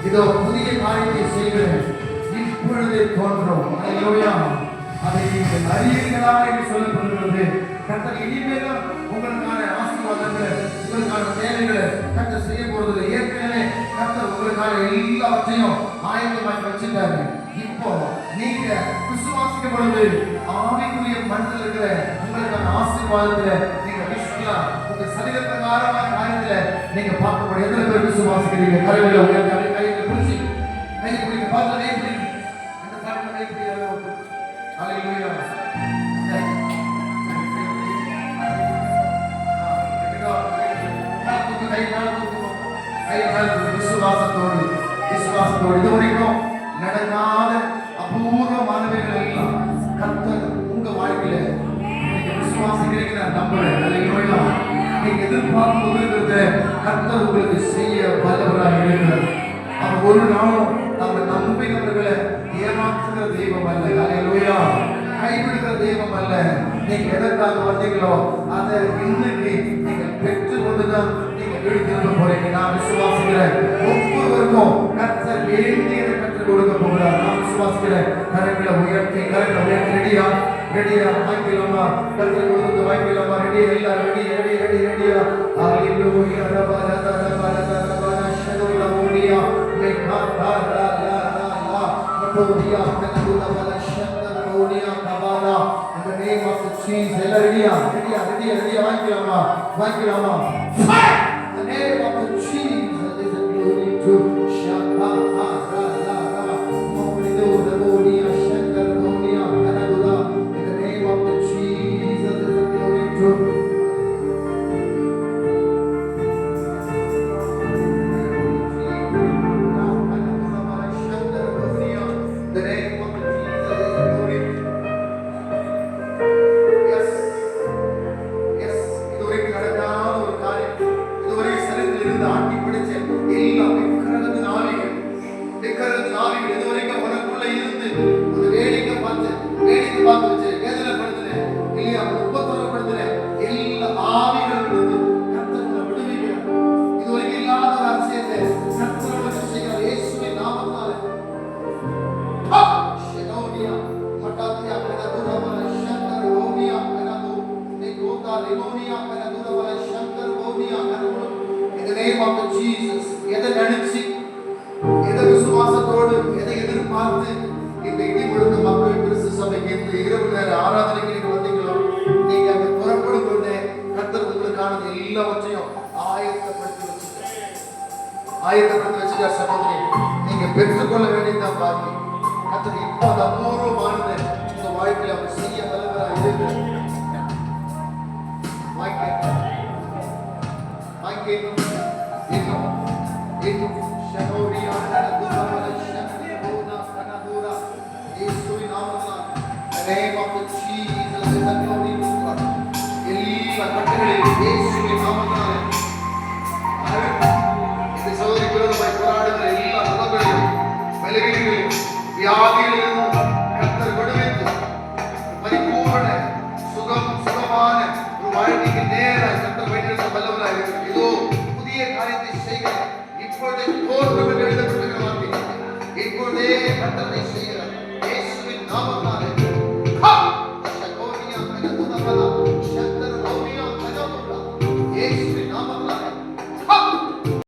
இதோ புதிய காரியத்தை செய்கிறேன், இப்பொழுதே தோன்றும். அல்லேலூயா. அதை நீங்கள் அறியீர்களா என்று சொல்லப்படுகிறது. கர்த்தர் இனிமேலும் உங்களுக்கான ஆசீர்வாதங்களை, உங்களுக்கான வேலைகளை கர்த்தர் செய்ய போறது. ஏற்கனவே கர்த்தர் உங்களுக்கான எல்லாவற்றையும் ஆயத்தமாக்கி வச்சிருக்காரு. இப்போ நீங்க விசுவாசிக்கும் பொழுது ஆவிக்குரிய மனதில் இருக்கிற உங்களுக்கான ஆசீர்வாதத்துல நீங்க விஷயம் உங்க சரீர பிரகாரமான காரியத்துல நீங்க பார்க்க முடியும். எத்தனை பேர் விசுவாசிக்கிறீங்க? கரையில உயர்ந்த கையில பிடிச்சி கை பிடிக்க பார்த்து இந்த பாட்டில் கை பிடிக்கிறது. அல்லேலூயா. விசுவாசத்தோடு இதுவரைக்கும் நடக்காத அபூர்வமானவைகள் எல்லாம் கர்த்தர் உங்க வாழ்க்கையில நீங்க விசுவாசிக்கிறீங்க நான் நம்புறேன். அல்லேலூயா. நீங்க எதிர்பார்த்து இருக்கிறத கர்த்தர் உங்களுக்கு செய்ய வல்லவராக இருக்கிறார். அவர் ஒரு நாளும் நம்ம நம்பினவர்களை ஏமாற்றுகிற தெய்வம் அல்ல. அல்லேலூயா. கைவிடுகிற தெய்வம் அல்ல. நீங்க எதற்காக வந்தீங்களோ அதை இன்னைக்கு நீங்க பெற்று கொண்டுதான் நீங்க வீடு திரும்ப போறீங்க. நான் விசுவாசிக்கிறேன் ஒவ்வொருவருக்கும் கர்த்தர் வேண்டியதை கற்றுக் கொடுக்க போகிறார். நான் விசுவாசிக்கிறேன். கரங்களை உயர்த்தி ரெடியா வாங்கிக்கலாமா? கர்த்தர் கொடுத்து வாங்கிக்கலாமா? ரெடி எல்லாம் ரெடியா? அல்லேலூயா. In the name of the Jesus. Ready. வாங்கிக்கலாமா? In the name of the Jesus. There is a glory to Shaka. In the name of the Jesus. There is a glory to எதை நினைச்சு எதை விசுவாசத்தோடு எதை எதிர்பார்த்து இந்த இடிமுழுக்க மக்கள் கிறிஸ்து சபைக்கு இந்த இரவு நேர ஆராதனைக்கு நீங்க வந்தீங்களோ, நீங்க அங்க புறப்படும் பொழுது கர்த்தர் உங்களுக்கானது எல்லாவற்றையும் ஆயத்தப்படுத்தி வச்சுட்டார். சகோதரி, நீங்க பெற்றுக்கொள்ள வேண்டியதான் பாக்கி. கர்த்தர் இப்போ அந்த அபூர்வமானது இந்த வாழ்க்கையில் அவர் செய்ய வல்லவராக இருக்கிறார். name of the Jesus is a glory to God. எல்லா கட்டுகளிலும் இயேசுவின் நாமத்தினாலே இந்த சகோதரி விரோதமாய் போராடுகிற எல்லா சுகங்களையும் பலவீனங்களையும் வியாதிகளிலும் கர்த்தர் விடுவித்து பரிபூரண சுகமான ஒரு வாழ்க்கைக்கு நேராக கர்த்தர் வைத்திருக்க வல்லவராக இருக்கிறார். இதோ புதிய காரியத்தை செய்கிறார். இப்பொழுதே தோற்றம் என்று எழுதப்பட்டிருக்கிற வார்த்தை இப்பொழுதே கர்த்தரை செய்கிறார். இயேசுவின் நாமத்தில்